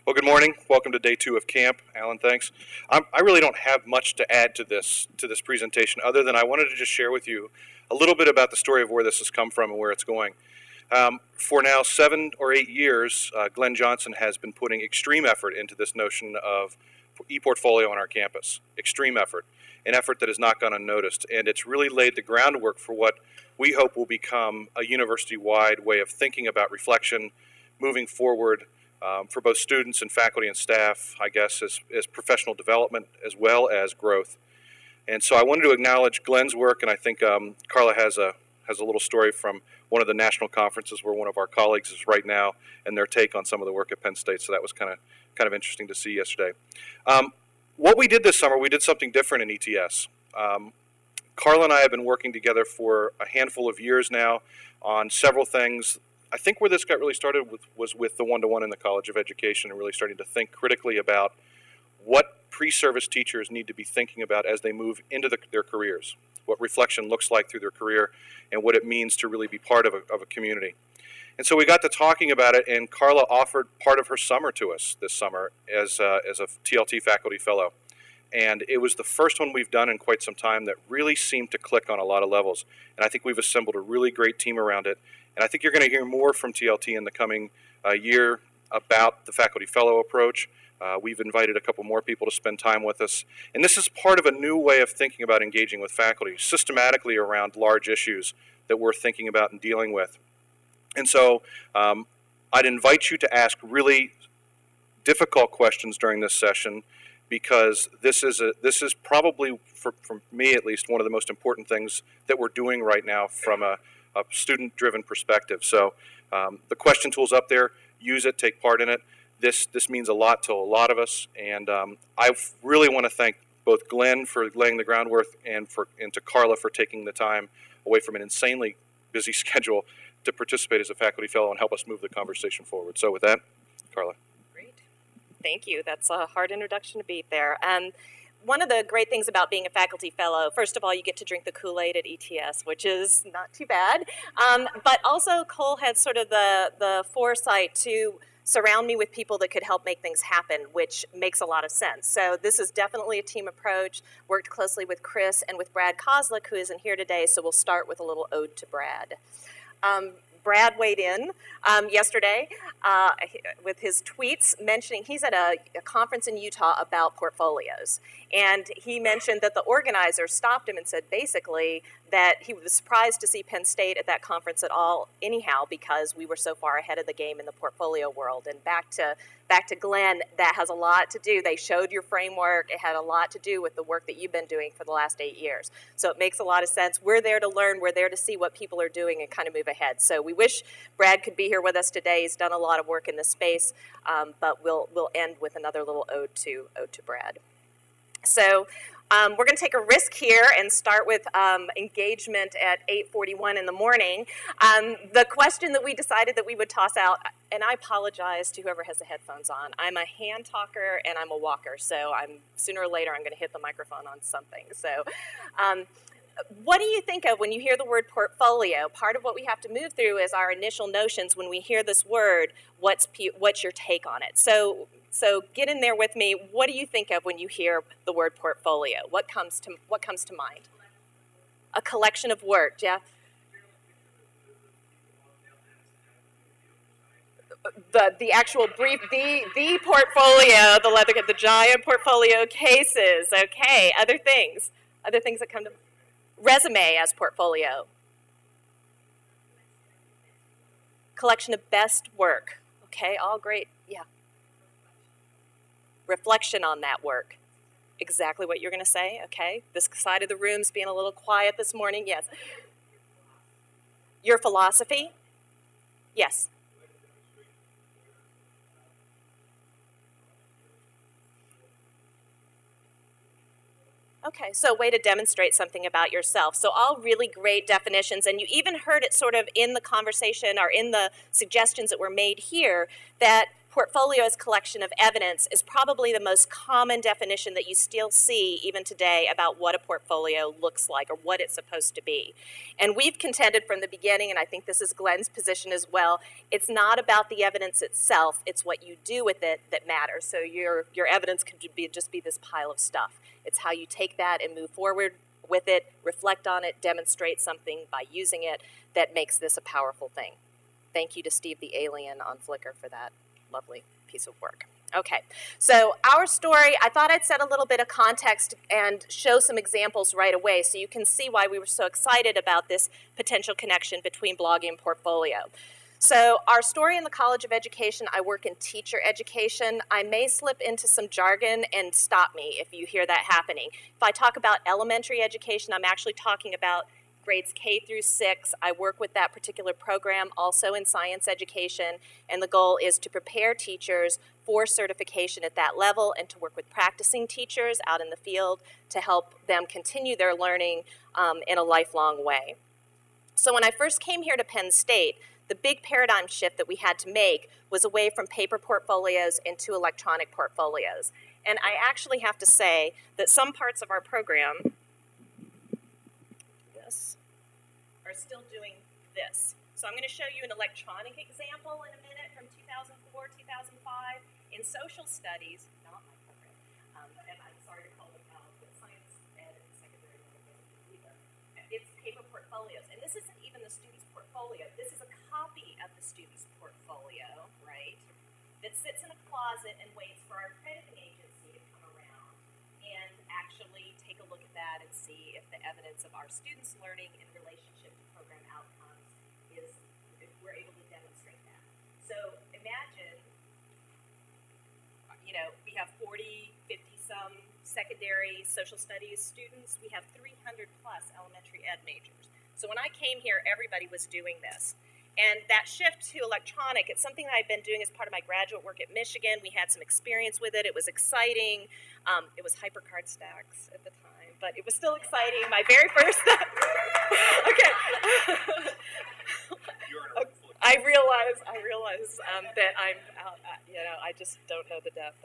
Well, good morning. Welcome to day 2 of camp. Alan, thanks. I really don't have much to add to this presentation other than I wanted to just share with you a little bit about the story of where this has come from and where it's going. For now 7 or 8 years, Glenn Johnson has been putting extreme effort into this notion of e-portfolio on our campus. Extreme effort, an effort that has not gone unnoticed, and it's really laid the groundwork for what we hope will become a university-wide way of thinking about reflection moving forward. For both students and faculty and staff, I guess, as professional development as well as growth. And so I wanted to acknowledge Glenn's work, and I think Carla has a little story from one of the national conferences where one of our colleagues is right now, and their take on some of the work at Penn State. So that was kind of interesting to see yesterday. What we did this summer, we did something different in ETS. Carla and I have been working together for a handful of years now on several things. I think where this got really started was with the one-to-one in the College of Education and really starting to think critically about what pre-service teachers need to be thinking about as they move into their careers, what reflection looks like through their career, and what it means to really be part of a community. And so we got to talking about it, and Carla offered part of her summer to us this summer as a TLT faculty fellow. And it was the first one we've done in quite some time that really seemed to click on a lot of levels. And I think we've assembled a really great team around it. And I think you're going to hear more from TLT in the coming year about the faculty fellow approach. We've invited a couple more people to spend time with us. And this is part of a new way of thinking about engaging with faculty, systematically around large issues that we're thinking about and dealing with. And so I'd invite you to ask really difficult questions during this session, because this is probably, for me at least, one of the most important things that we're doing right now from a student-driven perspective. So the question tool's up there. Use it. Take part in it. This means a lot to a lot of us, and I really want to thank both Glenn for laying the groundwork and to Carla for taking the time away from an insanely busy schedule to participate as a faculty fellow and help us move the conversation forward. So with that, Carla. Thank you. That's a hard introduction to beat there. One of the great things about being a faculty fellow, first of all, you get to drink the Kool-Aid at ETS, which is not too bad. But also, Cole had sort of the foresight to surround me with people that could help make things happen, which makes a lot of sense. So this is definitely a team approach. Worked closely with Chris and with Brad Kozlik, who isn't here today, so we'll start with a little ode to Brad. Brad weighed in yesterday with his tweets mentioning he's at a conference in Utah about portfolios. And he mentioned that the organizer stopped him and said basically that he was surprised to see Penn State at that conference at all anyhow, because we were so far ahead of the game in the portfolio world. And back to Glenn, that has a lot to do. They showed your framework. It had a lot to do with the work that you've been doing for the last 8 years. So it makes a lot of sense. We're there to learn. We're there to see what people are doing and kind of move ahead. So we wish Brad could be here with us today. He's done a lot of work in this space, but we'll end with another little ode to Brad. So we're going to take a risk here and start with engagement at 8:41 in the morning. The question that we decided that we would toss out, and I apologize to whoever has the headphones on. I'm a hand talker and I'm a walker, so sooner or later I'm going to hit the microphone on something. So what do you think of when you hear the word portfolio? Part of what we have to move through is our initial notions when we hear this word. What's your take on it? So get in there with me. What do you think of when you hear the word portfolio? What comes to mind? A collection of work, Jeff. The actual brief, the portfolio, the giant portfolio cases. Okay, other things that come to resume as portfolio. Collection of best work. Okay, all great. Yeah. Reflection on that work. Exactly what you're going to say. Okay, this side of the room's being a little quiet this morning. Yes. Your philosophy. Yes. Okay, so a way to demonstrate something about yourself. So all really great definitions, and you even heard it sort of in the conversation or in the suggestions that were made here, that portfolio as collection of evidence is probably the most common definition that you still see even today about what a portfolio looks like or what it's supposed to be. And we've contended from the beginning, and I think this is Glenn's position as well, it's not about the evidence itself, it's what you do with it that matters. So your evidence can just be this pile of stuff. It's how you take that and move forward with it, reflect on it, demonstrate something by using it that makes this a powerful thing. Thank you to Steve the Alien on Flickr for that lovely piece of work. Okay, so our story, I thought I'd set a little bit of context and show some examples right away so you can see why we were so excited about this potential connection between blogging and portfolio. So our story in the College of Education, I work in teacher education. I may slip into some jargon and stop me if you hear that happening. If I talk about elementary education, I'm actually talking about grades K through 6. I work with that particular program also in science education, and the goal is to prepare teachers for certification at that level and to work with practicing teachers out in the field to help them continue their learning in a lifelong way. So when I first came here to Penn State, the big paradigm shift that we had to make was away from paper portfolios into electronic portfolios. And I actually have to say that some parts of our program are still doing this. So I'm going to show you an electronic example in a minute from 2004, 2005. In social studies, not my program, and I'm sorry to call them out, but science ed and secondary either. It's paper portfolios. And this isn't even the student's portfolio. This is a copy of the student's portfolio, right, that sits in a closet and waits for our accrediting agency to come around and actually take a look at that and see if the evidence of our students' learning in relationship to program outcomes is, if we're able to demonstrate that. So imagine, you know, we have 40, 50-some secondary social studies students. We have 300 plus elementary ed majors. So when I came here, everybody was doing this. And that shift to electronic, it's something that I've been doing as part of my graduate work at Michigan. We had some experience with it. It was exciting. It was hypercard stacks at the time, but it was still exciting. My very first okay. I realize that I'm out, you know, I just don't know the depth.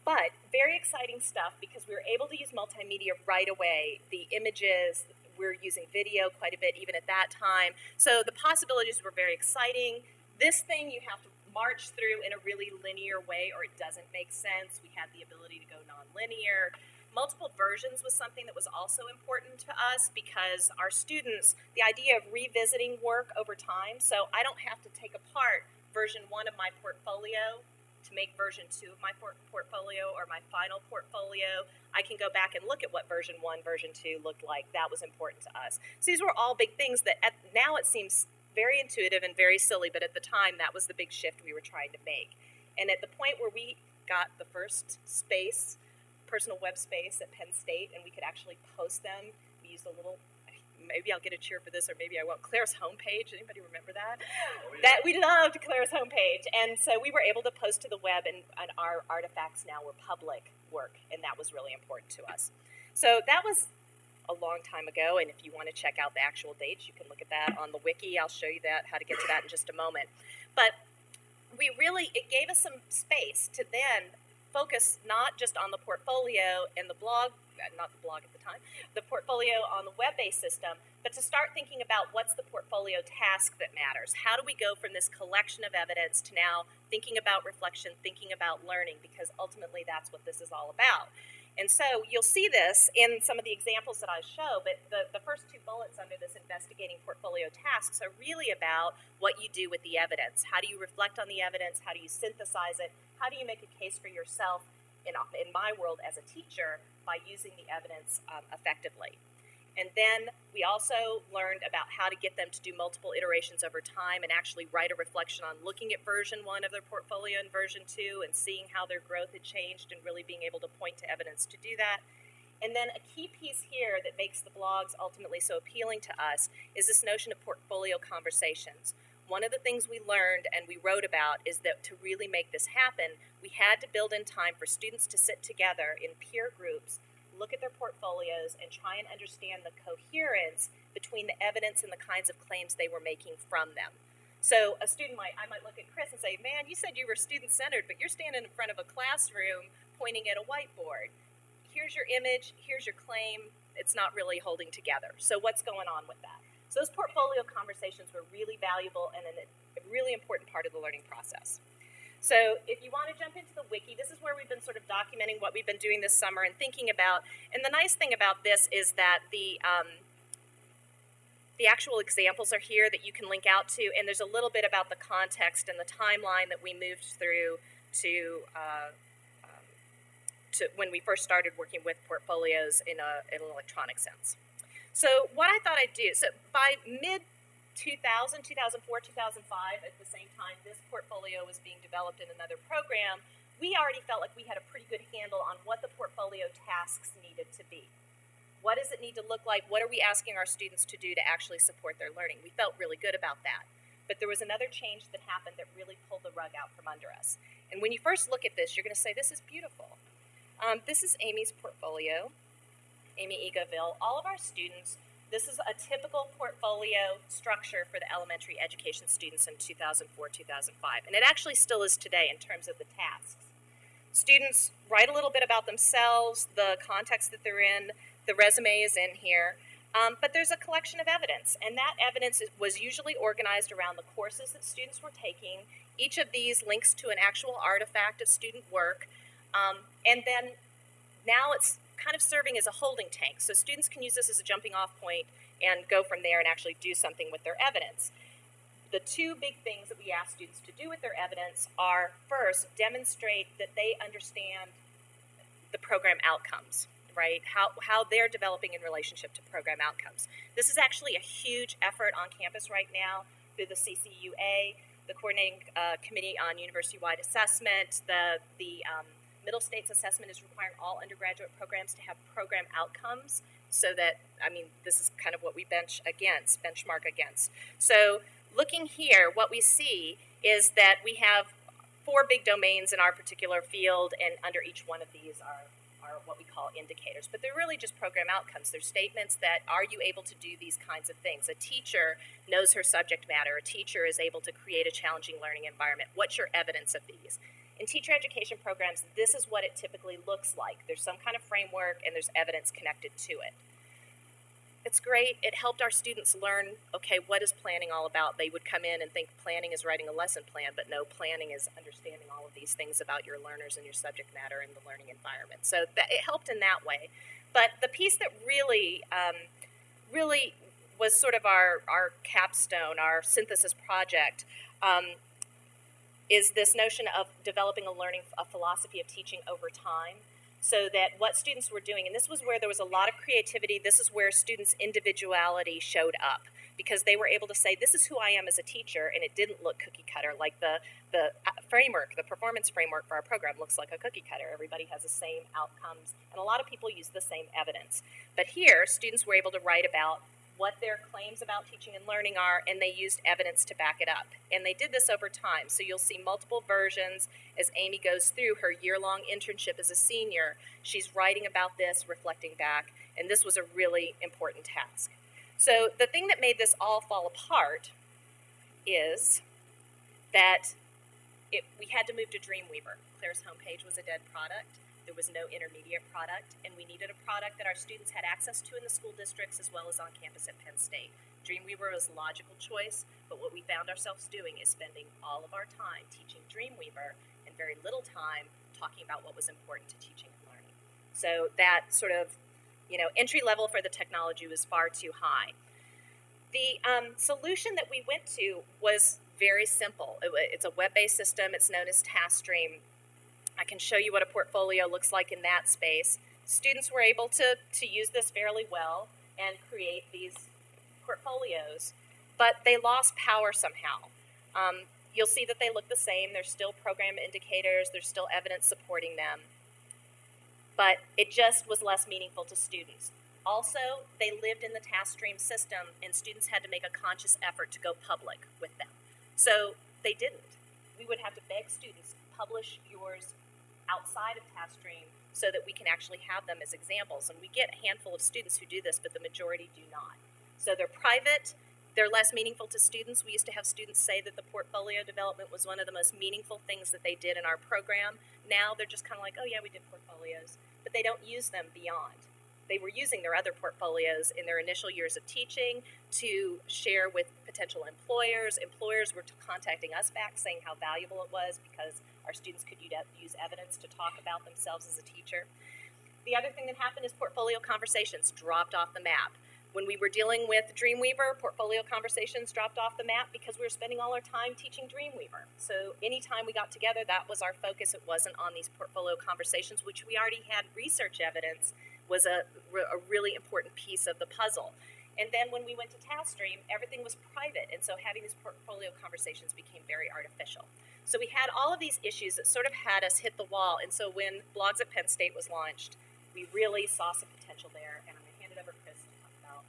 But very exciting stuff because we were able to use multimedia right away. The images, we're using video quite a bit even at that time. So the possibilities were very exciting. This thing you have to march through in a really linear way or it doesn't make sense. We had the ability to go nonlinear. Multiple versions was something that was also important to us because our students, the idea of revisiting work over time, so I don't have to take apart version 1 of my portfolio to make version 2 of my portfolio or my final portfolio. I can go back and look at what version 1, version 2 looked like. That was important to us. So these were all big things that now it seems very intuitive and very silly, but at the time that was the big shift we were trying to make. And at the point where we got the first space, personal web space at Penn State, and we could actually post them, we used a little, maybe I'll get a cheer for this or maybe I won't, Claire's homepage. Anybody remember that? Oh, yeah. That we loved Claire's homepage. And so we were able to post to the web and our artifacts now were public work, and that was really important to us. So that was a long time ago, and if you want to check out the actual dates, you can look at that on the Wiki. I'll show you that, how to get to that in just a moment. But it gave us some space to then focus not just on the portfolio and the blog, not the blog at the time, the portfolio on the web-based system, but to start thinking about what's the portfolio task that matters. How do we go from this collection of evidence to now thinking about reflection, thinking about learning, because ultimately that's what this is all about. And so you'll see this in some of the examples that I show, but the first 2 bullets under this investigating portfolio tasks are really about what you do with the evidence. How do you reflect on the evidence? How do you synthesize it? How do you make a case for yourself, in my world as a teacher, by using the evidence effectively? And then we also learned about how to get them to do multiple iterations over time and actually write a reflection on looking at version 1 of their portfolio and version 2 and seeing how their growth had changed and really being able to point to evidence to do that. And then a key piece here that makes the blogs ultimately so appealing to us is this notion of portfolio conversations. One of the things we learned and we wrote about is that to really make this happen, we had to build in time for students to sit together in peer groups, look at their portfolios, and try and understand the coherence between the evidence and the kinds of claims they were making from them. So a student I might look at Chris and say, man, you said you were student-centered, but you're standing in front of a classroom pointing at a whiteboard. Here's your image, here's your claim, it's not really holding together. So what's going on with that? So those portfolio conversations were really valuable and a really important part of the learning process. So if you want to jump into the wiki, this is where we've been sort of documenting what we've been doing this summer and thinking about. And the nice thing about this is that the actual examples are here that you can link out to, and there's a little bit about the context and the timeline that we moved through to when we first started working with portfolios in an electronic sense. So what I thought I'd do, so by mid-2000, 2004, 2005, at the same time this portfolio was being developed in another program, we already felt like we had a pretty good handle on what the portfolio tasks needed to be. What does it need to look like? What are we asking our students to do to actually support their learning? We felt really good about that. But there was another change that happened that really pulled the rug out from under us. And when you first look at this, you're going to say, this is beautiful. This is Amy's portfolio, Amy Egoville. All of our students, this is a typical portfolio structure for the elementary education students in 2004, 2005. And it actually still is today in terms of the tasks. Students write a little bit about themselves, the context that they're in, the resume is in here, but there's a collection of evidence, and that evidence was usually organized around the courses that students were taking. Each of these links to an actual artifact of student work, and then now it's kind of serving as a holding tank, so students can use this as a jumping off point and go from there and actually do something with their evidence. The two big things that we ask students to do with their evidence are, first, demonstrate that they understand the program outcomes, right? How they're developing in relationship to program outcomes. This is actually a huge effort on campus right now through the CCUA, the Coordinating Committee on University-Wide Assessment. The Middle States Assessment is requiring all undergraduate programs to have program outcomes so that, I mean, this is kind of what we benchmark against. So looking here, what we see is that we have 4 big domains in our particular field, and under each one of these are what we call indicators. But they're really just program outcomes. They're statements that, are you able to do these kinds of things? A teacher knows her subject matter. A teacher is able to create a challenging learning environment. What's your evidence of these? In teacher education programs, this is what it typically looks like. There's some kind of framework and there's evidence connected to it. It's great. It helped our students learn, okay, what is planning all about? They would come in and think planning is writing a lesson plan, but no, planning is understanding all of these things about your learners and your subject matter and the learning environment. So it helped in that way. But the piece that really was sort of our capstone, our synthesis project, is this notion of developing a philosophy of teaching over time. So that what students were doing, and this was where there was a lot of creativity, this is where students' individuality showed up, because they were able to say, this is who I am as a teacher, and it didn't look cookie cutter, like the framework, the performance framework for our program looks like a cookie cutter. Everybody has the same outcomes, and a lot of people use the same evidence. But here, students were able to write about what their claims about teaching and learning are, and they used evidence to back it up. And they did this over time, so you'll see multiple versions as Amy goes through her year-long internship as a senior. She's writing about this, reflecting back, and this was a really important task. So the thing that made this all fall apart is that we had to move to Dreamweaver. Claire's homepage was a dead product. There was no intermediate product, and we needed a product that our students had access to in the school districts as well as on campus at Penn State. Dreamweaver was a logical choice, but what we found ourselves doing is spending all of our time teaching Dreamweaver and very little time talking about what was important to teaching and learning. So that sort of, entry level for the technology was far too high. The solution that we went to was very simple. It's a web-based system. It's known as Taskstream. I can show you what a portfolio looks like in that space. Students were able to use this fairly well and create these portfolios, but they lost power somehow. You'll see that they look the same. There's still program indicators. There's still evidence supporting them. But it just was less meaningful to students. Also, they lived in the Taskstream system, and students had to make a conscious effort to go public with them. So they didn't. We would have to beg students, publish yours outside of Taskstream so that we can actually have them as examples. And we get a handful of students who do this, but the majority do not. So they're private, They're less meaningful to students. We used to have students say that the portfolio development was one of the most meaningful things that they did in our program. Now they're just kind of like, oh yeah, we did portfolios, but they don't use them beyond. They were using their other portfolios in their initial years of teaching to share with potential employers. Employers were contacting us back saying how valuable it was because our students could use evidence to talk about themselves as a teacher. The other thing that happened is portfolio conversations dropped off the map. When we were dealing with Dreamweaver, portfolio conversations dropped off the map because we were spending all our time teaching Dreamweaver. So anytime we got together, that was our focus. It wasn't on these portfolio conversations, which we already had research evidence was a really important piece of the puzzle. And then when we went to Taskstream, everything was private, and so having these portfolio conversations became very artificial. So we had all of these issues that sort of had us hit the wall, and so when Blogs at Penn State was launched, we really saw some potential there, and I'm going to hand it over to Chris to talk about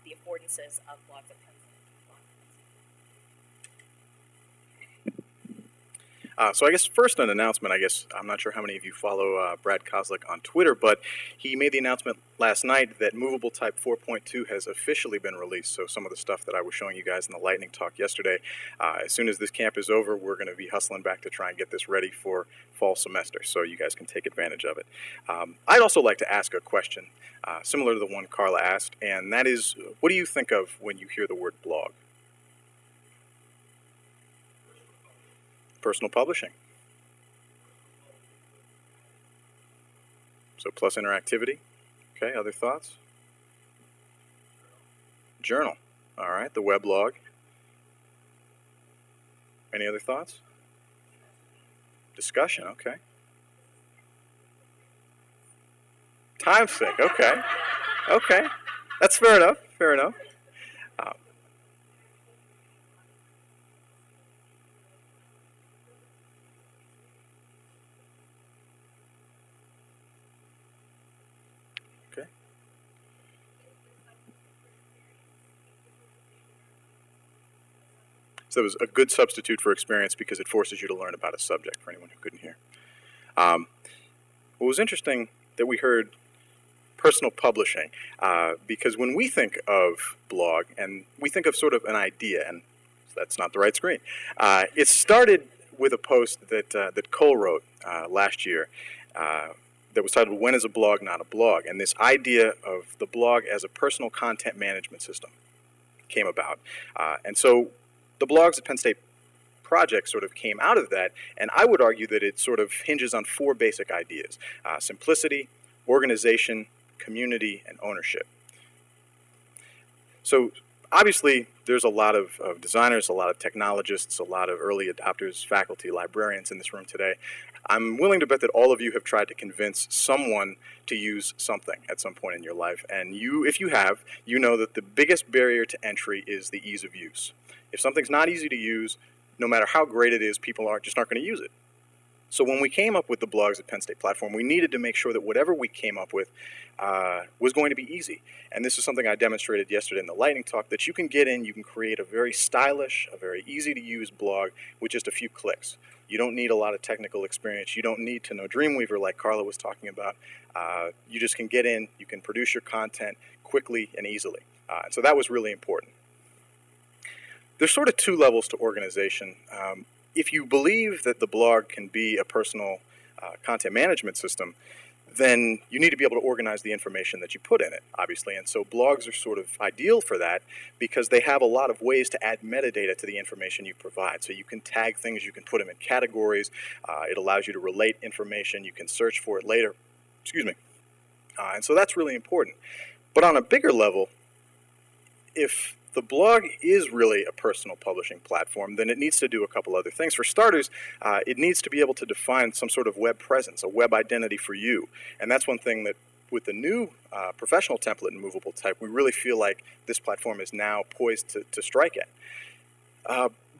the affordances of Blogs at Penn State. So I guess first an announcement. I guess I'm not sure how many of you follow Brad Kozlik on Twitter, but he made the announcement last night that Movable Type 4.2 has officially been released. So some of the stuff that I was showing you guys in the lightning talk yesterday, as soon as this camp is over, we're going to be hustling back to try and get this ready for fall semester, so you guys can take advantage of it. I'd also like to ask a question similar to the one Carla asked, and that is, what do you think of when you hear the word blog? Personal publishing. So plus interactivity. Okay, other thoughts? Journal. All right, the weblog. Any other thoughts? Discussion, okay. Time's sake, okay. Okay, that's fair enough, fair enough. Okay. So it was a good substitute for experience because it forces you to learn about a subject, for anyone who couldn't hear. What was interesting that we heard personal publishing, because when we think of blog, and we think of sort of an idea, and that's not the right screen, it started with a post that Cole wrote last year that was titled, "When is a blog not a blog?" And this idea of the blog as a personal content management system came about. And so the Blogs at Penn State project sort of came out of that, and I would argue that it sort of hinges on four basic ideas: simplicity, organization, community, and ownership. So obviously there's a lot of designers, a lot of technologists, a lot of early adopters, faculty, librarians in this room today. I'm willing to bet that all of you have tried to convince someone to use something at some point in your life, and if you have, you know that the biggest barrier to entry is the ease of use. If something's not easy to use, no matter how great it is, people just aren't going to use it. So when we came up with the Blogs at Penn State platform, we needed to make sure that whatever we came up with was going to be easy. And this is something I demonstrated yesterday in the lightning talk, that you can get in, you can create a very stylish, a very easy-to-use blog with just a few clicks. You don't need a lot of technical experience. You don't need to know Dreamweaver like Carla was talking about. You just can get in, you can produce your content quickly and easily. And so that was really important. There's sort of two levels to organization. If you believe that the blog can be a personal content management system, then you need to be able to organize the information that you put in it, obviously. And so blogs are sort of ideal for that because they have a lot of ways to add metadata to the information you provide. So you can tag things, you can put them in categories, it allows you to relate information, you can search for it later, and so that's really important. But on a bigger level, if the blog is really a personal publishing platform, then it needs to do a couple other things. For starters, it needs to be able to define some sort of web presence, a web identity for you. And that's one thing that with the new professional template in Movable Type, we really feel like this platform is now poised to strike at.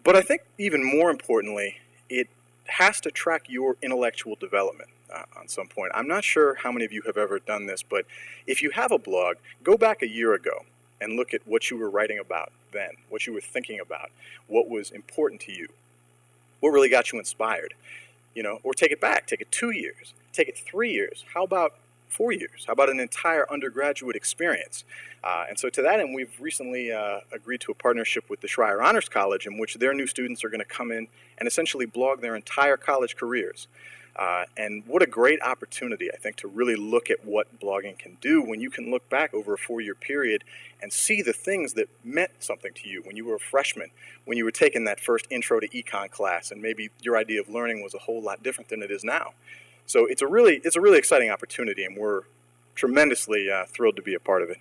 But I think even more importantly, it has to track your intellectual development on some point. I'm not sure how many of you have ever done this, but if you have a blog, go back a year ago and look at what you were writing about then, what you were thinking about, what was important to you, what really got you inspired, or take it back, take it 2 years, take it 3 years, how about 4 years? How about an entire undergraduate experience? And so to that end, we've recently agreed to a partnership with the Schreier Honors College in which their new students are going to come in and essentially blog their entire college careers. And what a great opportunity, I think, to really look at what blogging can do when you can look back over a 4-year period and see the things that meant something to you when you were a freshman, when you were taking that first intro to econ class, and maybe your idea of learning was a whole lot different than it is now. So it's a really exciting opportunity, and we're tremendously thrilled to be a part of it.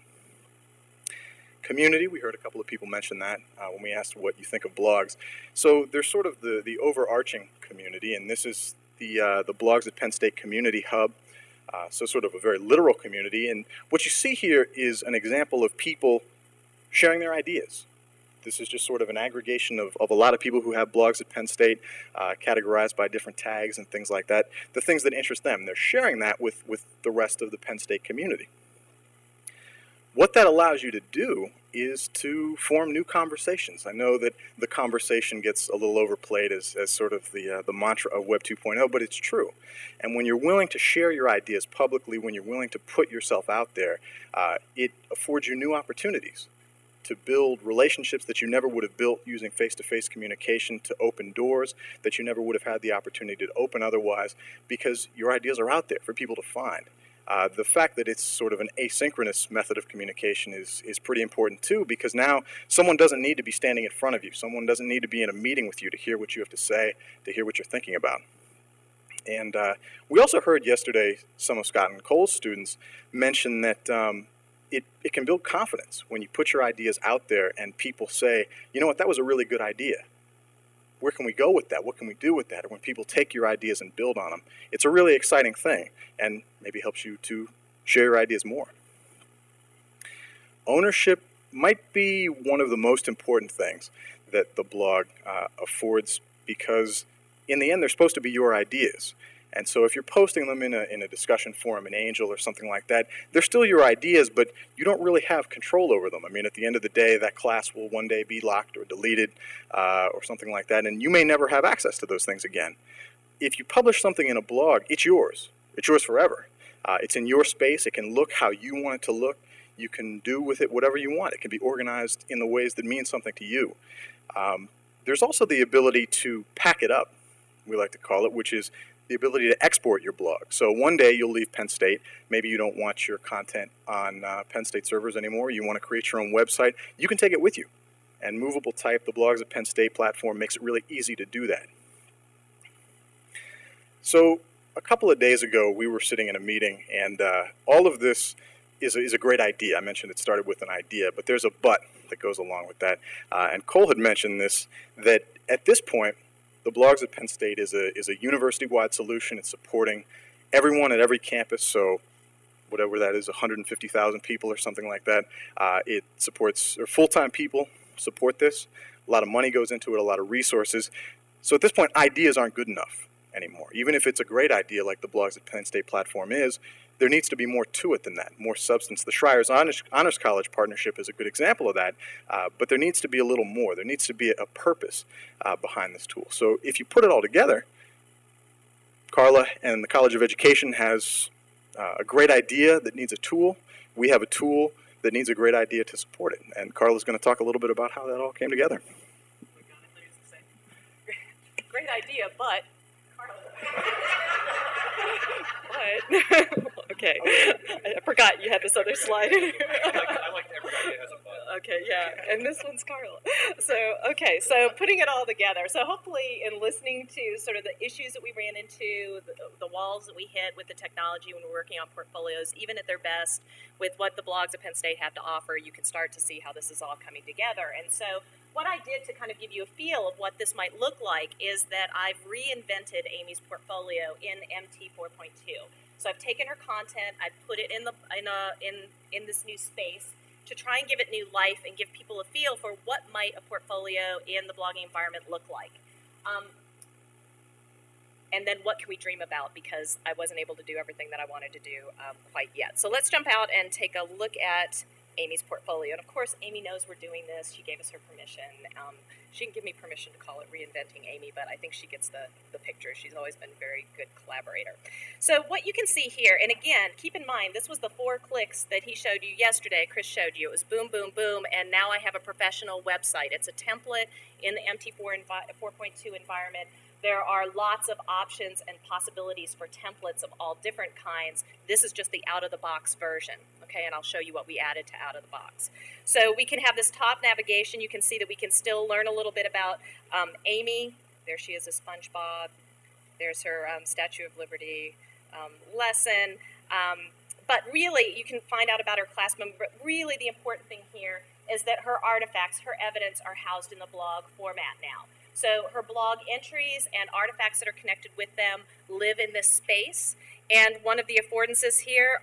Community, we heard a couple of people mention that when we asked what you think of blogs. So there's sort of the overarching community, and this is the Blogs at Penn State Community Hub, so sort of a very literal community. And what you see here is an example of people sharing their ideas. This is just sort of an aggregation of a lot of people who have blogs at Penn State, categorized by different tags and things like that, the things that interest them. They're sharing that with the rest of the Penn State community. What that allows you to do is to form new conversations. I know that the conversation gets a little overplayed as sort of the mantra of Web 2.0, but it's true. And when you're willing to share your ideas publicly, when you're willing to put yourself out there, it affords you new opportunities to build relationships that you never would have built using face-to-face communication, to open doors that you never would have had the opportunity to open otherwise, because your ideas are out there for people to find. The fact that it's sort of an asynchronous method of communication is pretty important too, because now someone doesn't need to be standing in front of you. Someone doesn't need to be in a meeting with you to hear what you have to say, to hear what you're thinking about. And we also heard yesterday some of Scott and Cole's students mention that it can build confidence when you put your ideas out there and people say, you know what, that was a really good idea. Where can we go with that? What can we do with that? Or when people take your ideas and build on them, it's a really exciting thing and maybe helps you to share your ideas more. Ownership might be one of the most important things that the blog affords, because in the end they're supposed to be your ideas. And so if you're posting them in a discussion forum, an Angel or something like that, they're still your ideas, but you don't really have control over them. I mean, at the end of the day, that class will one day be locked or deleted or something like that, and you may never have access to those things again. If you publish something in a blog, it's yours. It's yours forever. It's in your space. It can look how you want it to look. You can do with it whatever you want. It can be organized in the ways that mean something to you. There's also the ability to pack it up, we like to call it, which is the ability to export your blog. So one day you'll leave Penn State. Maybe you don't want your content on Penn State servers anymore. You want to create your own website. You can take it with you. And Movable Type, the Blogs at Penn State platform, makes it really easy to do that. So a couple of days ago, we were sitting in a meeting, and all of this is a great idea. I mentioned it started with an idea, but there's a but that goes along with that. And Cole had mentioned this, that at this point, the Blogs at Penn State is a university-wide solution. It's supporting everyone at every campus, so whatever that is, 150,000 people or something like that. It supports, or full-time people support this. A lot of money goes into it, a lot of resources. So at this point, ideas aren't good enough anymore. Even if it's a great idea like the Blogs at Penn State platform is, there needs to be more to it than that, more substance. The Schreier's Honors College partnership is a good example of that, but there needs to be a little more. There needs to be a purpose behind this tool. So if you put it all together, Carla and the College of Education has a great idea that needs a tool. We have a tool that needs a great idea to support it. And Carla's going to talk a little bit about how that all came together. Great idea, but What? Okay. I forgot you had this other slide. I like every idea has a but. Okay, yeah, and this one's Carla. So putting it all together. So hopefully in listening to sort of the issues that we ran into, the walls that we hit with the technology when we're working on portfolios, even at their best, with what the Blogs at Penn State have to offer, you can start to see how this is all coming together. And so what I did to kind of give you a feel of what this might look like is that I've reinvented Amy's portfolio in MT 4.2. So I've taken her content, I've put it in this new space to try and give it new life and give people a feel for what might a portfolio in the blogging environment look like. And then what can we dream about, because I wasn't able to do everything that I wanted to do quite yet. So let's jump out and take a look at Amy's portfolio. And of course, Amy knows we're doing this. She gave us her permission. She didn't give me permission to call it Reinventing Amy, but I think she gets the picture. She's always been a very good collaborator. So what you can see here, and again, keep in mind, this was the 4 clicks that he showed you yesterday, Chris showed you. It was boom, boom, boom, and now I have a professional website. It's a template in the MT4 4.2 environment. There are lots of options and possibilities for templates of all different kinds. This is just the out-of-the-box version, okay? And I'll show you what we added to out-of-the-box. So we can have this top navigation. You can see that we can still learn a little bit about Amy. There she is, a SpongeBob. There's her Statue of Liberty lesson. But really, you can find out about her class member. But really, the important thing here is that her artifacts, her evidence, are housed in the blog format now. So her blog entries and artifacts that are connected with them live in this space. And one of the affordances here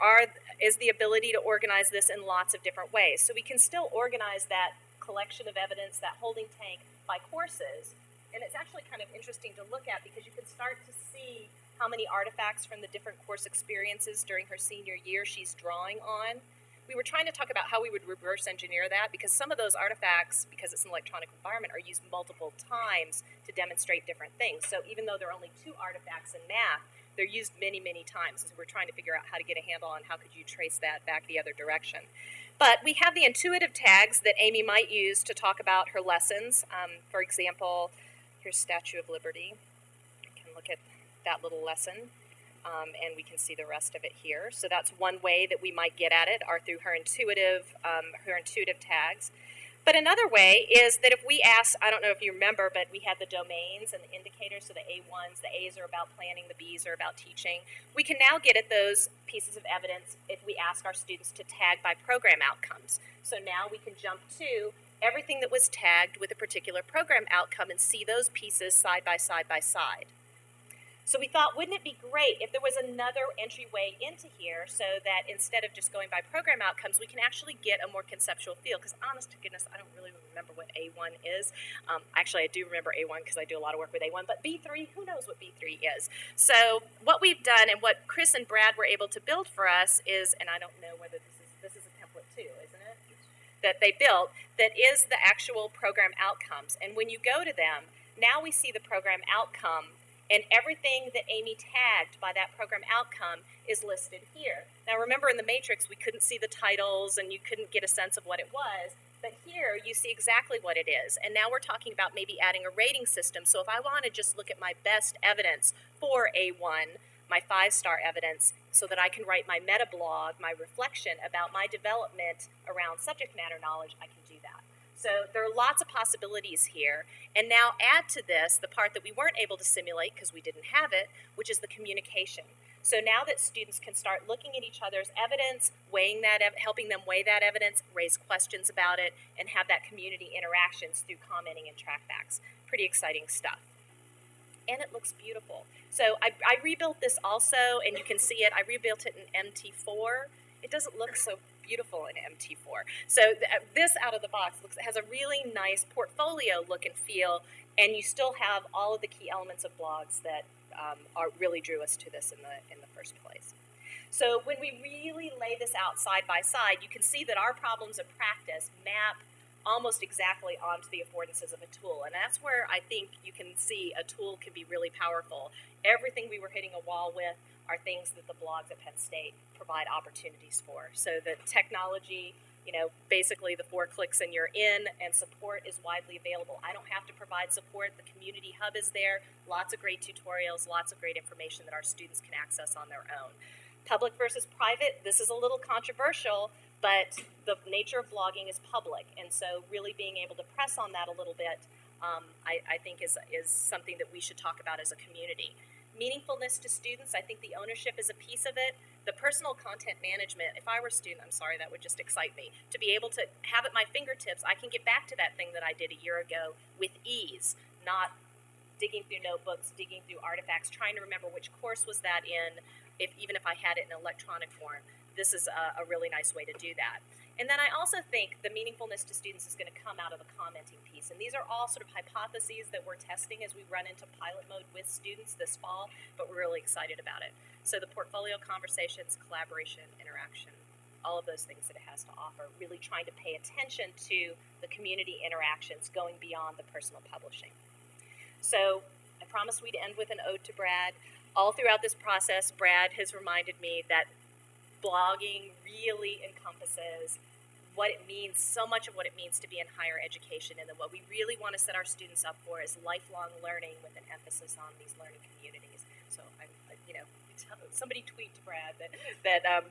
is the ability to organize this in lots of different ways. So we can still organize that collection of evidence, that holding tank, by courses. And it's actually kind of interesting to look at because you can start to see how many artifacts from the different course experiences during her senior year she's drawing on. We were trying to talk about how we would reverse engineer that because some of those artifacts, because it's an electronic environment, are used multiple times to demonstrate different things. So even though there are only 2 artifacts in math, they're used many, many times. So we're trying to figure out how to get a handle on how could you trace that back the other direction. But we have the intuitive tags that Amy might use to talk about her lessons. For example, here's Statue of Liberty. You can look at that little lesson. And we can see the rest of it here. So that's one way that we might get at it, are through her intuitive tags. But another way is that if we ask, I don't know if you remember, but we had the domains and the indicators, so the A1s, the A's are about planning, the B's are about teaching. We can now get at those pieces of evidence if we ask our students to tag by program outcomes. So now we can jump to everything that was tagged with a particular program outcome and see those pieces side by side by side. So we thought, wouldn't it be great if there was another entryway into here so that instead of just going by program outcomes, we can actually get a more conceptual feel? Because honest to goodness, I don't really remember what A1 is. Actually, I do remember A1 because I do a lot of work with A1, but B3, who knows what B3 is? So what we've done and what Chris and Brad were able to build for us is, and I don't know whether this is a template too, isn't it? That they built, that is the actual program outcomes. And when you go to them, now we see the program outcome. And everything that Amy tagged by that program outcome is listed here. Now remember, in the matrix we couldn't see the titles and you couldn't get a sense of what it was, but here you see exactly what it is. And now we're talking about maybe adding a rating system. So if I want to just look at my best evidence for A1, my 5-star evidence, so that I can write my meta blog, my reflection about my development around subject matter knowledge, I can do that. So there are lots of possibilities here. And now add to this the part that we weren't able to simulate because we didn't have it, which is the communication. So now that students can start looking at each other's evidence, weighing that, helping them weigh that evidence, raise questions about it, and have that community interactions through commenting and trackbacks. Pretty exciting stuff. And it looks beautiful. So I rebuilt this also, and you can see it. I rebuilt it in MT4. It doesn't look so beautiful in MT4. So this out of the box has a really nice portfolio look and feel, and you still have all of the key elements of blogs that really drew us to this in the first place. So when we really lay this out side by side, you can see that our problems of practice map almost exactly onto the affordances of a tool. And that's where I think you can see a tool can be really powerful. Everything we were hitting a wall with are things that the blogs at Penn State provide opportunities for. So the technology, basically the 4 clicks and you're in, and support is widely available. I don't have to provide support. The community hub is there. Lots of great tutorials, lots of great information that our students can access on their own. Public versus private, this is a little controversial, but the nature of blogging is public, and so really being able to press on that a little bit, I think is something that we should talk about as a community. Meaningfulness to students, I think the ownership is a piece of it. The personal content management, if I were a student, I'm sorry, that would just excite me. To be able to have at my fingertips, I can get back to that thing that I did a year ago with ease, not digging through notebooks, digging through artifacts, trying to remember which course was that in, even if I had it in electronic form. This is a really nice way to do that. And then I also think the meaningfulness to students is going to come out of the commenting piece. And these are all sort of hypotheses that we're testing as we run into pilot mode with students this fall, but we're really excited about it. So the portfolio, conversations, collaboration, interaction, all of those things that it has to offer, really trying to pay attention to the community interactions going beyond the personal publishing. So I promised we'd end with an ode to Brad. All throughout this process, Brad has reminded me that blogging really encompasses what it means, so much of what it means to be in higher education, and then what we really want to set our students up for is lifelong learning with an emphasis on these learning communities. So, somebody tweet to Brad that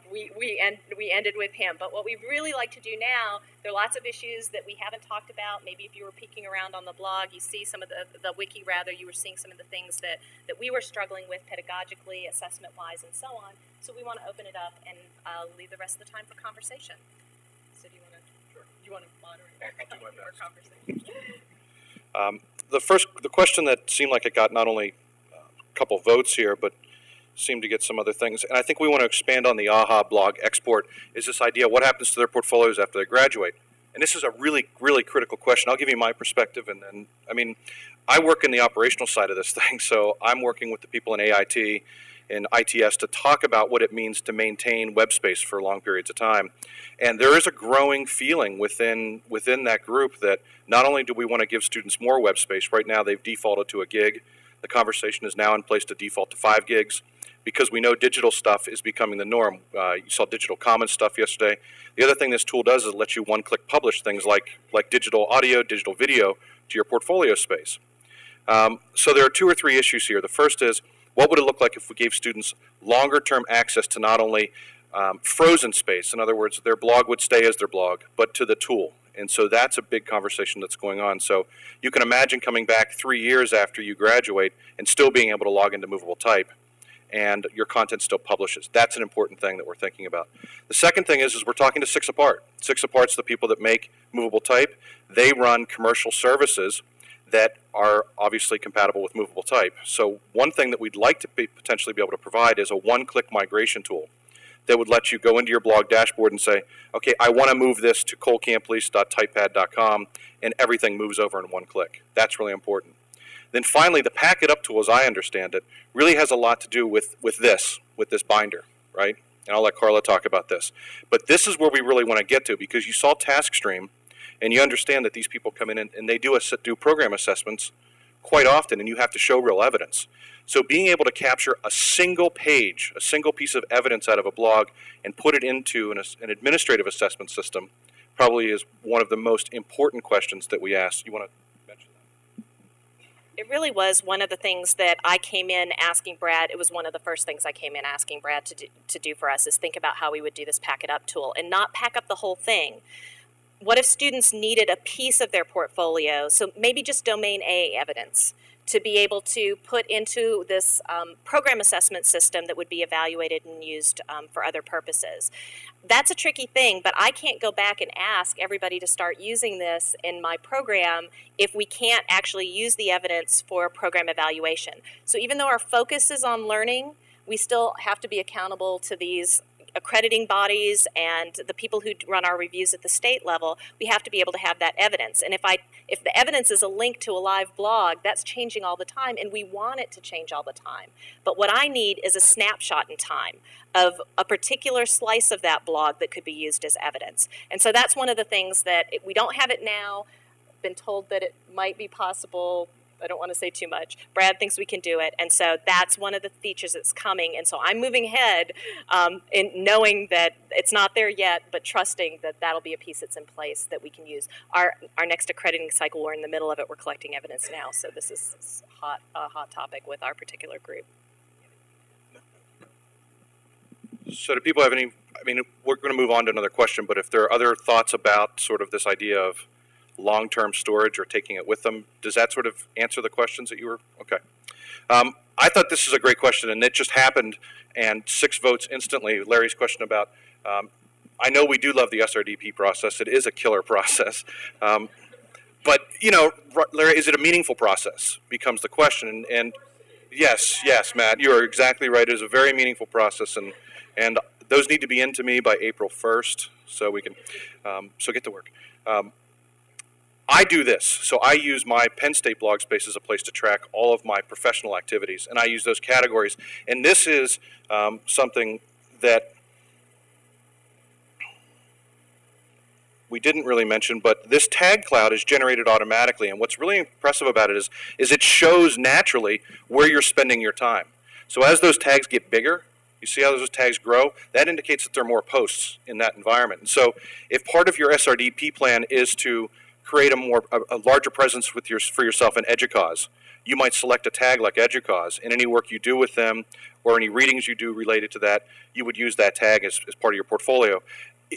we ended with him. But what we really like to do now, there are lots of issues that we haven't talked about. Maybe if you were peeking around on the blog, you see some of the wiki, rather, you were seeing some of the things that we were struggling with pedagogically, assessment-wise, and so on. So we want to open it up and leave the rest of the time for conversation. So do you want to? Sure. Do you want to moderate our conversation? The question that seemed like it got not only a couple votes here, but seemed to get some other things, and I think we want to expand on the AHA blog export, is this idea, what happens to their portfolios after they graduate? And this is a really, really critical question. I'll give you my perspective, and then, I work in the operational side of this thing, so I'm working with the people in AIT and ITS to talk about what it means to maintain web space for long periods of time. And there is a growing feeling within that group that not only do we want to give students more web space, right now they've defaulted to a gig. The conversation is now in place to default to 5 gigs because we know digital stuff is becoming the norm. You saw digital commons stuff yesterday. The other thing this tool does is it lets you one-click publish things like digital audio, digital video to your portfolio space. So there are 2 or 3 issues here. The first is, what would it look like if we gave students longer-term access to not only frozen space, in other words, their blog would stay as their blog, but to the tool? And so that's a big conversation that's going on. So you can imagine coming back 3 years after you graduate and still being able to log into Movable Type, and your content still publishes. That's an important thing that we're thinking about. The second thing is we're talking to 6 Apart. 6 Apart's the people that make Movable Type. They run commercial services that are obviously compatible with Movable Type. So one thing that we'd like to potentially be able to provide is a one-click migration tool that would let you go into your blog dashboard and say, okay, I want to move this to colcamplese.typepad.com, and everything moves over in one click. That's really important. Then finally, the Pack It Up tool, as I understand it, really has a lot to do with this binder, right? And I'll let Carla talk about this. But this is where we really want to get to, because you saw Taskstream, and you understand that these people come in and they do program assessments quite often, and you have to show real evidence. So being able to capture a single page, a single piece of evidence out of a blog and put it into an administrative assessment system probably is one of the most important questions that we ask. You want to mention that? It really was one of the things that I came in asking Brad. It was one of the first things I came in asking Brad to do for us, is think about how we would do this Pack It Up tool and not pack up the whole thing. What if students needed a piece of their portfolio, so maybe just domain A evidence, to be able to put into this program assessment system that would be evaluated and used for other purposes? That's a tricky thing, but I can't go back and ask everybody to start using this in my program if we can't actually use the evidence for program evaluation. So even though our focus is on learning, we still have to be accountable to these accrediting bodies and the people who run our reviews at the state level. We have to be able to have that evidence. And if the evidence is a link to a live blog, that's changing all the time, and we want it to change all the time. But what I need is a snapshot in time of a particular slice of that blog that could be used as evidence. And so that's one of the things that we don't have it now. Been told that it might be possible. I don't want to say too much. Brad thinks we can do it, and so that's one of the features that's coming. And so I'm moving ahead in knowing that it's not there yet, but trusting that that'll be a piece that's in place that we can use. Our next accrediting cycle, we're in the middle of it. We're collecting evidence now, so this is a hot topic with our particular group. So do people have any, we're going to move on to another question, but if there are other thoughts about sort of this idea of long-term storage or taking it with them, does that sort of answer the questions that you were, okay. I thought this is a great question, and it just happened, and 6 votes instantly. Larry's question about, I know we do love the SRDP process. It is a killer process. But, Larry, is it a meaningful process becomes the question. And yes, Matt, you are exactly right. It is a very meaningful process, and those need to be into me by April 1st, so we can, so get to work. I do this, so I use my Penn State blog space as a place to track all of my professional activities, and I use those categories. And this is something that we didn't really mention, but this tag cloud is generated automatically, and what's really impressive about it is it shows naturally where you're spending your time. So as those tags get bigger, you see how those tags grow? That indicates that there are more posts in that environment. And so if part of your SRDP plan is to create a larger presence for yourself in EDUCAUSE, you might select a tag like EDUCAUSE, and any work you do with them or any readings you do related to that, you would use that tag as part of your portfolio.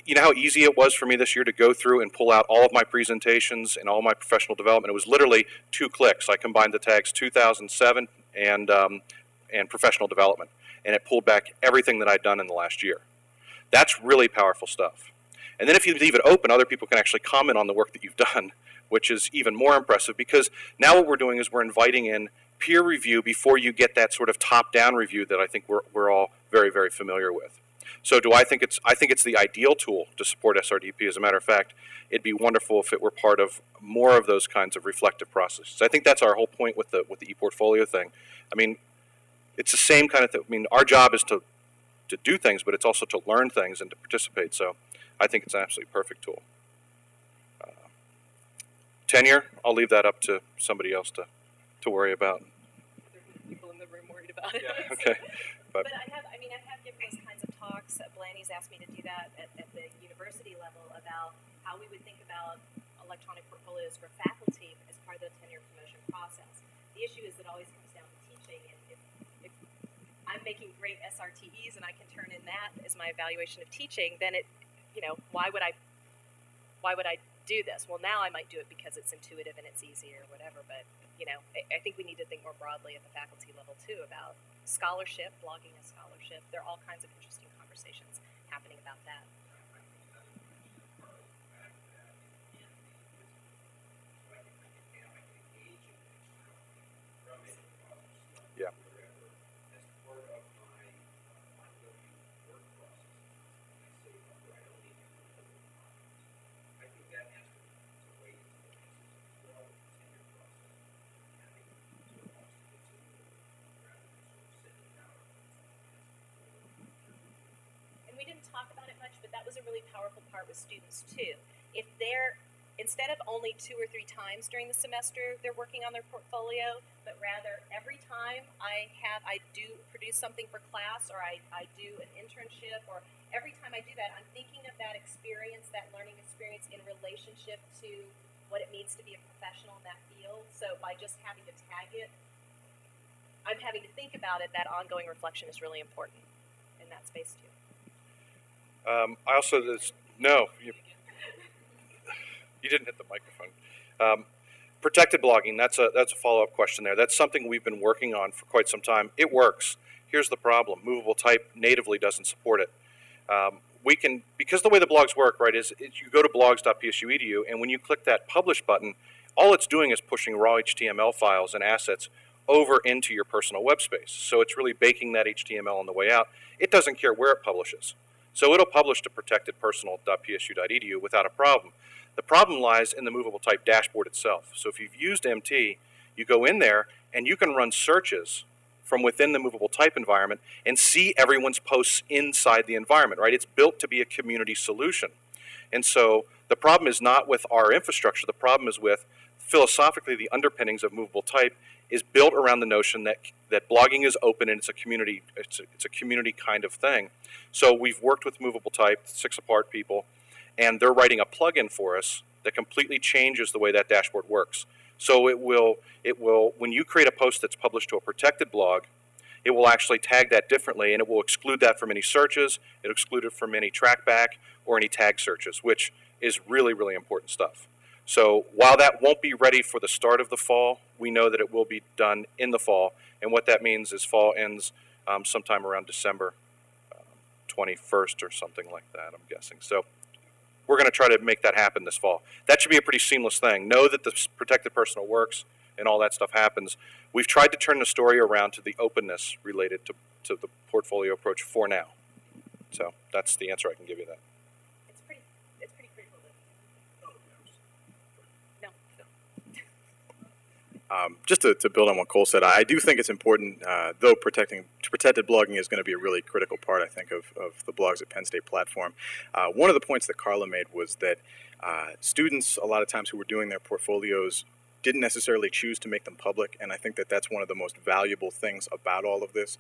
You know how easy it was for me this year to go through and pull out all of my presentations and all my professional development? It was literally 2 clicks. I combined the tags 2007 and professional development, and it pulled back everything that I'd done in the last year. That's really powerful stuff. And then if you leave it open, other people can actually comment on the work that you've done, which is even more impressive, because now what we're doing is we're inviting in peer review before you get that sort of top-down review that I think we're all very, very familiar with. So I think it's the ideal tool to support SRDP. As a matter of fact, it'd be wonderful if it were part of more of those kinds of reflective processes. I think that's our whole point with the ePortfolio thing. I mean, it's the same kind of thing. I mean, our job is to do things, but it's also to learn things and to participate. So I think it's an absolutely perfect tool. Tenure, I'll leave that up to somebody else to worry about. There are people in the room worried about it. Yeah, okay. But I have given those kinds of talks. Blaney's asked me to do that at the university level about how we would think about electronic portfolios for faculty as part of the tenure promotion process. The issue is it always comes down to teaching, and if I'm making great SRTEs and I can turn in that as my evaluation of teaching, then why would I do this? Well, now I might do it because it's intuitive and it's easy or whatever, but I think we need to think more broadly at the faculty level too about scholarship, blogging as scholarship. There are all kinds of interesting conversations happening about that. Yeah. We didn't talk about it much, but that was a really powerful part with students too. If they're, instead of only 2 or 3 times during the semester they're working on their portfolio, but rather every time I do produce something for class, or I do an internship, or every time I do that, I'm thinking of that experience, that learning experience in relationship to what it means to be a professional in that field. So by just having to tag it, I'm having to think about it. That ongoing reflection is really important in that space too. I also, no, you didn't hit the microphone. Protected blogging, that's a follow-up question there. That's something we've been working on for quite some time. It works. Here's the problem. Movable Type natively doesn't support it. Because the way the blogs work, right, is you go to blogs.psu.edu, and when you click that publish button, all it's doing is pushing raw HTML files and assets over into your personal web space. So it's really baking that HTML on the way out. It doesn't care where it publishes. So it'll publish to protectedpersonal.psu.edu without a problem. The problem lies in the Movable Type dashboard itself. So if you've used MT, you go in there and you can run searches from within the Movable Type environment and see everyone's posts inside the environment, right? It's built to be a community solution. And so the problem is not with our infrastructure. The problem is with, philosophically, the underpinnings of Movable Type is built around the notion that blogging is open and it's a community kind of thing. So we've worked with Movable Type, 6 apart people, and they're writing a plugin for us that completely changes the way that dashboard works. So it will when you create a post that's published to a protected blog, it will actually tag that differently, and it will exclude that from any searches. It'll exclude it from any trackback or any tag searches, which is really, really important stuff. So while that won't be ready for the start of the fall, we know that it will be done in the fall. And what that means is fall ends sometime around December 21st or something like that, I'm guessing. So we're going to try to make that happen this fall. That should be a pretty seamless thing. Know that the protected personal works and all that stuff happens. We've tried to turn the story around to the openness related to the portfolio approach for now. So that's the answer I can give you that. Just to build on what Cole said, I do think it's important, though protected blogging is going to be a really critical part, I think, of the Blogs at Penn State platform. One of the points that Carla made was that students, a lot of times who were doing their portfolios, didn't necessarily choose to make them public, and I think that that's one of the most valuable things about all of this.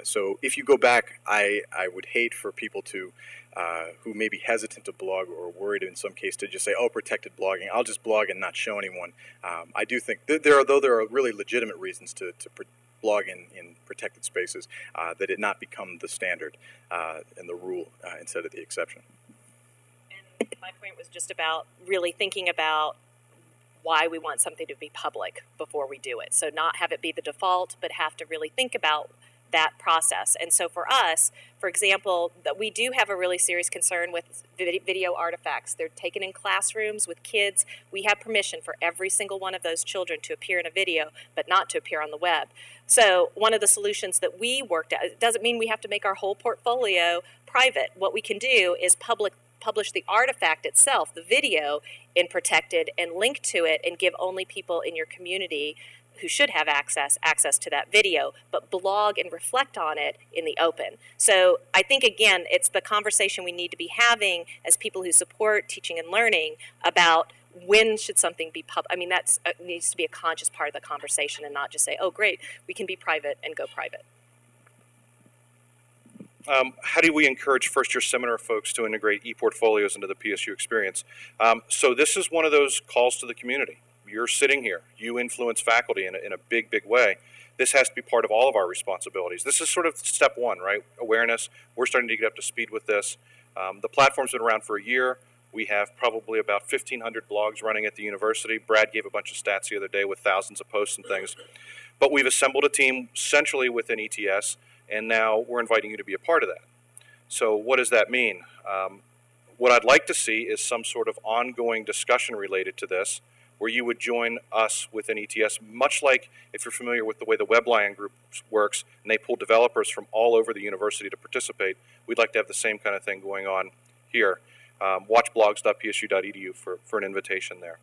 So if you go back, I would hate for people to, who may be hesitant to blog or worried in some case to just say, oh, protected blogging, I'll just blog and not show anyone. I do think that there are really legitimate reasons to blog in protected spaces, that it not become the standard and the rule instead of the exception. And my point was just about really thinking about why we want something to be public before we do it. So not have it be the default, but have to really think about that process. And so for us, for example, that we do have a really serious concern with video artifacts. They're taken in classrooms with kids. We have permission for every single one of those children to appear in a video, but not to appear on the web. So one of the solutions that we worked at, it doesn't mean we have to make our whole portfolio private. What we can do is publish the artifact itself, the video, in protected and link to it and give only people in your community who should have access to that video, but blog and reflect on it in the open. So I think, again, it's the conversation we need to be having as people who support teaching and learning about when should something be public. I mean, that needs to be a conscious part of the conversation and not just say, oh, great, we can be private and go private. How do we encourage first-year seminar folks to integrate e-portfolios into the PSU experience? So this is one of those calls to the community. You're sitting here. You influence faculty in a big, big way. This has to be part of all of our responsibilities. This is sort of step one, right? Awareness. We're starting to get up to speed with this. The platform's been around for a year. We have probably about 1,500 blogs running at the university. Brad gave a bunch of stats the other day with thousands of posts and things. But we've assembled a team centrally within ETS, and now we're inviting you to be a part of that. So what does that mean? What I'd like to see is some sort of ongoing discussion related to this, where you would join us within ETS, much like if you're familiar with the way the WebLion group works, and they pull developers from all over the university to participate. We'd like to have the same kind of thing going on here. Watch blogs.psu.edu for an invitation there.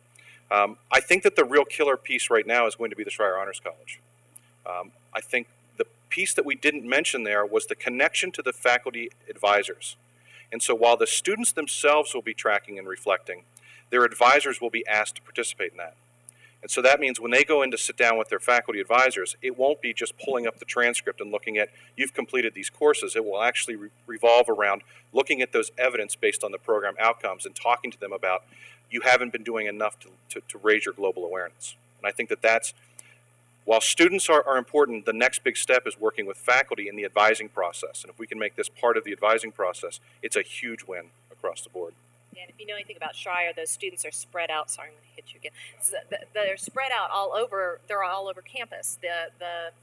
I think that the real killer piece right now is going to be the Schreier Honors College. I think the piece that we didn't mention there was the connection to the faculty advisors. And so while the students themselves will be tracking and reflecting, their advisors will be asked to participate in that. And so that means when they go in to sit down with their faculty advisors, it won't be just pulling up the transcript and looking at, you've completed these courses. It will actually revolve around looking at those evidence based on the program outcomes and talking to them about, you haven't been doing enough to raise your global awareness. And I think that that's, while students are important, the next big step is working with faculty in the advising process. And if we can make this part of the advising process, it's a huge win across the board. Yeah, and if you know anything about Schreier, those students are spread out. Sorry, I'm going to hit you again. So they're spread out all over. They're all over campus. The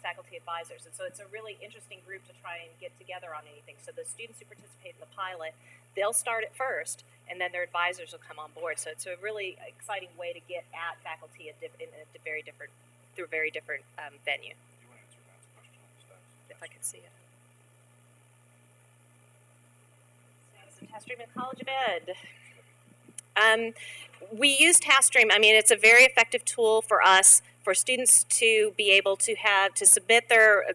faculty advisors, and so it's a really interesting group to try and get together on anything. So the students who participate in the pilot, they'll start it first, and then their advisors will come on board. So it's a really exciting way to get at faculty in a very different venue. You want to answer Matt's question on the stats? If I could see it. So Taskstream and College of Ed. We use Taskstream. I mean, it's a very effective tool for us, for students to be able to submit their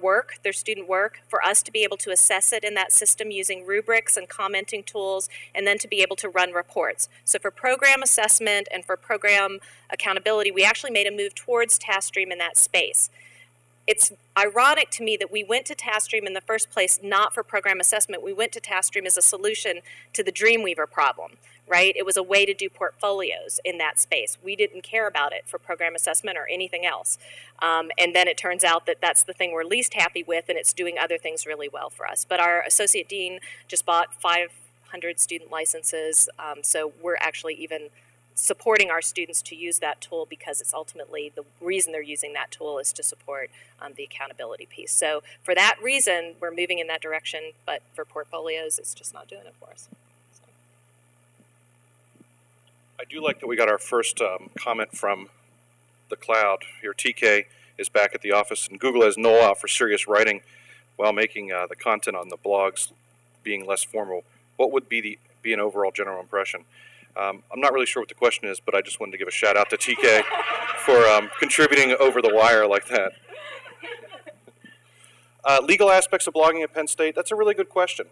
work, their student work, for us to be able to assess it in that system using rubrics and commenting tools, and then to be able to run reports. So for program assessment and for program accountability, we actually made a move towards Taskstream in that space. It's ironic to me that we went to Taskstream in the first place not for program assessment. We went to Taskstream as a solution to the Dreamweaver problem, right? It was a way to do portfolios in that space. We didn't care about it for program assessment or anything else. And then it turns out that that's the thing we're least happy with, and it's doing other things really well for us. But our associate dean just bought 500 student licenses, so we're actually even supporting our students to use that tool because it's ultimately the reason they're using that tool is to support the accountability piece. So for that reason, we're moving in that direction, but for portfolios, it's just not doing it for us. So. I do like that we got our first comment from the cloud here. TK is back at the office, and Google has Noel out for serious writing while making the content on the blogs being less formal. What would be an overall general impression? I'm not really sure what the question is, but I just wanted to give a shout out to TK for contributing over the wire like that. Legal aspects of blogging at Penn State, that's a really good question.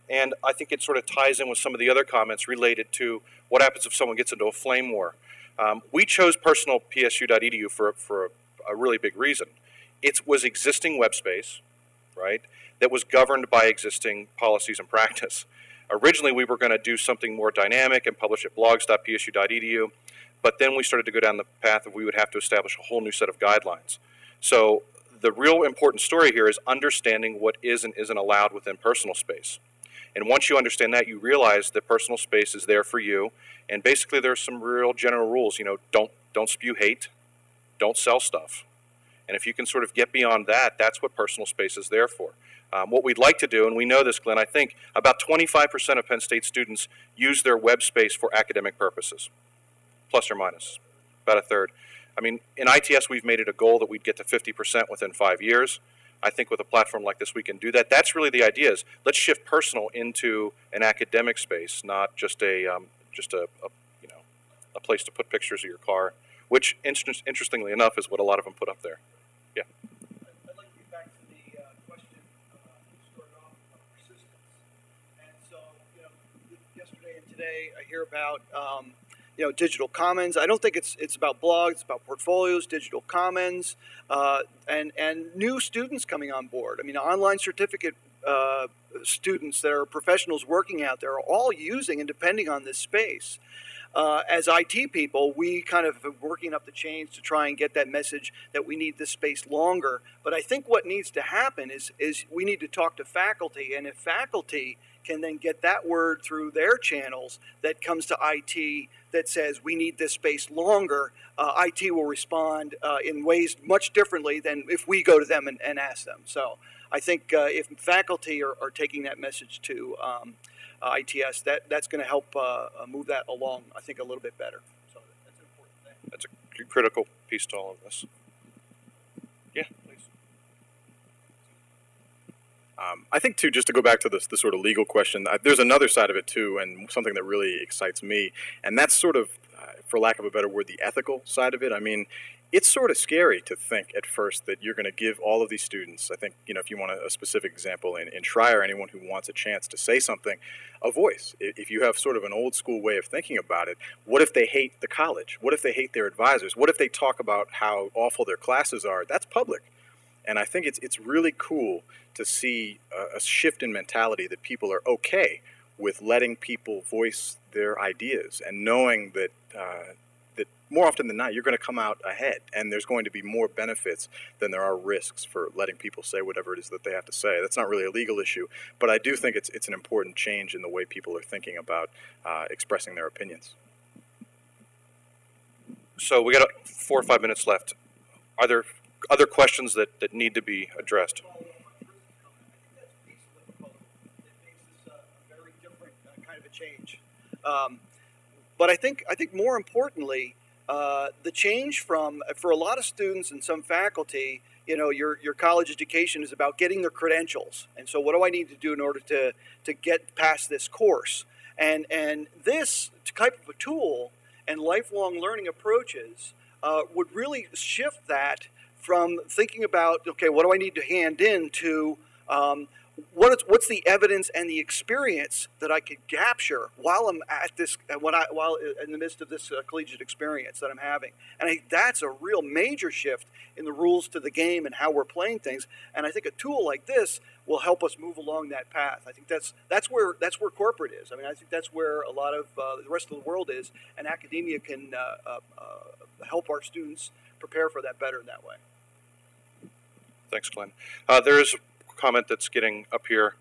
And I think it sort of ties in with some of the other comments related to what happens if someone gets into a flame war. We chose personalpsu.edu for a really big reason. It was existing web space, right, that was governed by existing policies and practice. Originally, we were going to do something more dynamic and publish at blogs.psu.edu, but then we started to go down the path of we would have to establish a whole new set of guidelines. So the real important story here is understanding what is and isn't allowed within personal space. And once you understand that, you realize that personal space is there for you. And basically, there's some real general rules. You know, don't spew hate, don't sell stuff. And if you can sort of get beyond that, that's what personal space is there for. What we'd like to do, and we know this, Glenn, I think about 25% of Penn State students use their web space for academic purposes, plus or minus, about a third. I mean, in ITS, we've made it a goal that we'd get to 50% within 5 years. I think with a platform like this, we can do that. That's really the idea: is let's shift personal into an academic space, not just a place to put pictures of your car, which interestingly enough is what a lot of them put up there. Yeah. I'd like to get back to the question you started off about persistence. And so, you know, yesterday and today, I hear about you know, digital commons. I don't think it's about blogs, it's about portfolios, digital commons, and new students coming on board. I mean, online certificate students that are professionals working out there are all using and depending on this space. As IT people, we kind of are working up the chains to try and get that message that we need this space longer. But I think what needs to happen is we need to talk to faculty, and if faculty can then get that word through their channels that comes to IT that says we need this space longer, IT will respond in ways much differently than if we go to them and ask them. So I think if faculty are taking that message to ITS, that's going to help move that along, I think, a little bit better. So that's an important thing. That's a critical piece to all of this. Yeah, please. I think, too, just to go back to the sort of legal question, there's another side of it, too, and something that really excites me, and that's sort of, for lack of a better word, the ethical side of it. I mean, it's sort of scary to think at first that you're going to give all of these students, I think, you know, if you want a specific example in Schreier, anyone who wants a chance to say something, a voice. If you have sort of an old school way of thinking about it, what if they hate the college? What if they hate their advisors? What if they talk about how awful their classes are? That's public. And I think it's really cool to see a shift in mentality that people are okay with letting people voice their ideas and knowing that that more often than not, you're going to come out ahead, and there's going to be more benefits than there are risks for letting people say whatever it is that they have to say. That's not really a legal issue, but I do think it's an important change in the way people are thinking about expressing their opinions. So we got 4 or 5 minutes left. Are there other questions that need to be addressed? Change, but I think more importantly, the change for a lot of students and some faculty, you know, your college education is about getting their credentials, and so what do I need to do in order to get past this course? And this type of a tool and lifelong learning approaches would really shift that from thinking about, okay, what do I need to hand in, to what's the evidence and the experience that I could capture while I'm at this, while in the midst of this collegiate experience that I'm having. And I think that's a real major shift in the rules to the game and how we're playing things. And I think a tool like this will help us move along that path. I think that's where corporate is. I mean, I think that's where a lot of the rest of the world is, and academia can help our students prepare for that better in that way. Thanks, Glenn. There is comment that's getting up here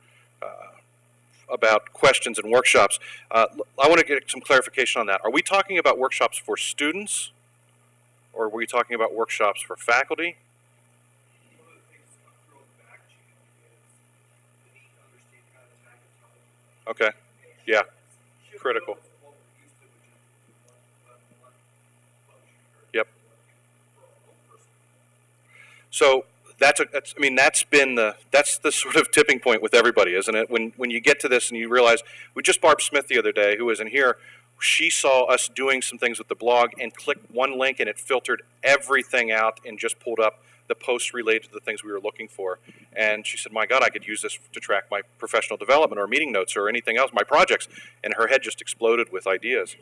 about questions and workshops. I want to get some clarification on that. Are we talking about workshops for students, or are we talking about workshops for faculty? Okay, yeah, critical. Yep. So that's the sort of tipping point with everybody, isn't it? When you get to this and you realize, we just Barb Smith the other day, who was in here, she saw us doing some things with the blog and clicked one link and it filtered everything out and just pulled up the posts related to the things we were looking for. And she said, my God, I could use this to track my professional development or meeting notes or anything else, my projects. And her head just exploded with ideas.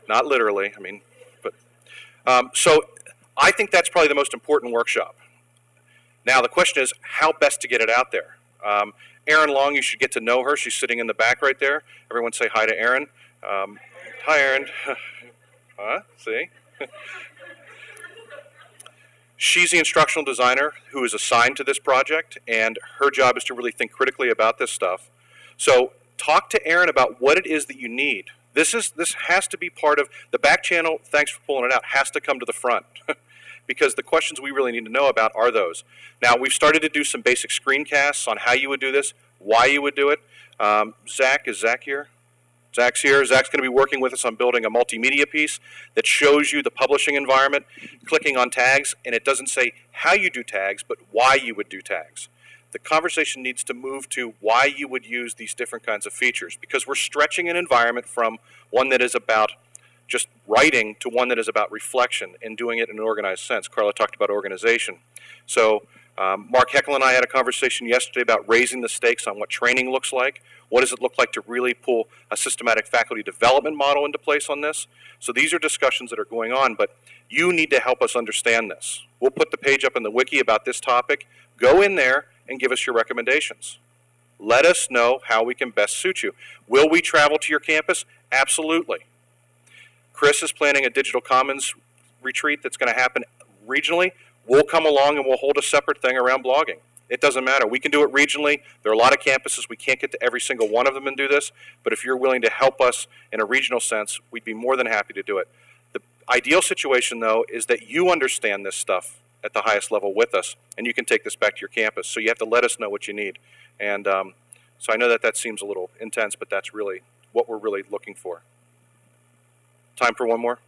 Not literally, I mean, but so I think that's probably the most important workshop. Now the question is how best to get it out there. Erin Long, you should get to know her. She's sitting in the back right there. Everyone say hi to Erin. Hi, Erin. See? She's the instructional designer who is assigned to this project, and her job is to really think critically about this stuff. So talk to Erin about what it is that you need. This has to be part of the back channel. Thanks for pulling it out. Has to come to the front because the questions we really need to know about are those. Now we've started to do some basic screencasts on how you would do this, why you would do it. Zach, is Zach here? Zach's here. Zach's going to be working with us on building a multimedia piece that shows you the publishing environment, clicking on tags, and it doesn't say how you do tags, but why you would do tags. The conversation needs to move to why you would use these different kinds of features, because we're stretching an environment from one that is about just writing to one that is about reflection and doing it in an organized sense. Carla talked about organization. So Mark Heckel and I had a conversation yesterday about raising the stakes on what training looks like. What does it look like to really pull a systematic faculty development model into place on this? So these are discussions that are going on, but you need to help us understand this. We'll put the page up in the wiki about this topic. Go in there and give us your recommendations. Let us know how we can best suit you. Will we travel to your campus? Absolutely. Chris is planning a digital commons retreat that's going to happen regionally. We'll come along and we'll hold a separate thing around blogging. It doesn't matter. We can do it regionally. There are a lot of campuses. We can't get to every single one of them and do this, but if you're willing to help us in a regional sense, we'd be more than happy to do it. The ideal situation, though, is that you understand this stuff at the highest level with us, and you can take this back to your campus. So you have to let us know what you need. And so I know that that seems a little intense, but that's really what we're really looking for. Time for one more?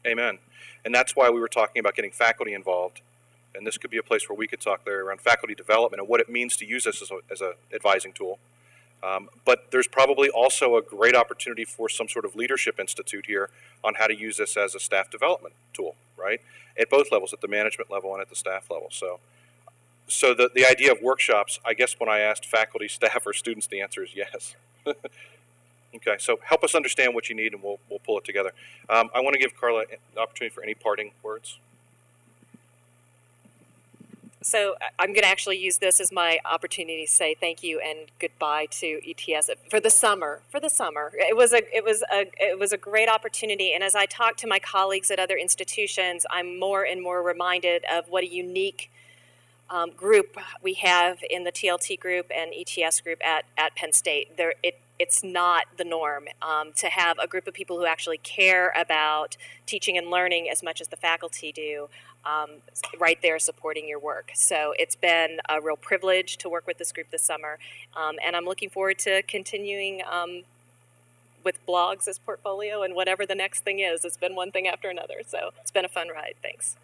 Amen. And that's why we were talking about getting faculty involved. And this could be a place where we could talk there around faculty development and what it means to use this as an advising tool. But there's probably also a great opportunity for some sort of leadership institute here on how to use this as a staff development tool, right? At both levels, at the management level and at the staff level. So the idea of workshops, I guess when I asked faculty, staff, or students, the answer is yes. Okay, so help us understand what you need and we'll pull it together. I want to give Carla an opportunity for any parting words. So I'm going to actually use this as my opportunity to say thank you and goodbye to ETS for the summer. It was a great opportunity, and as I talk to my colleagues at other institutions, I'm more and more reminded of what a unique group we have in the TLT group and ETS group at Penn State. It's not the norm to have a group of people who actually care about teaching and learning as much as the faculty do, right there supporting your work. So it's been a real privilege to work with this group this summer, and I'm looking forward to continuing with blogs as portfolio and whatever the next thing is. It's been one thing after another, so it's been a fun ride. Thanks.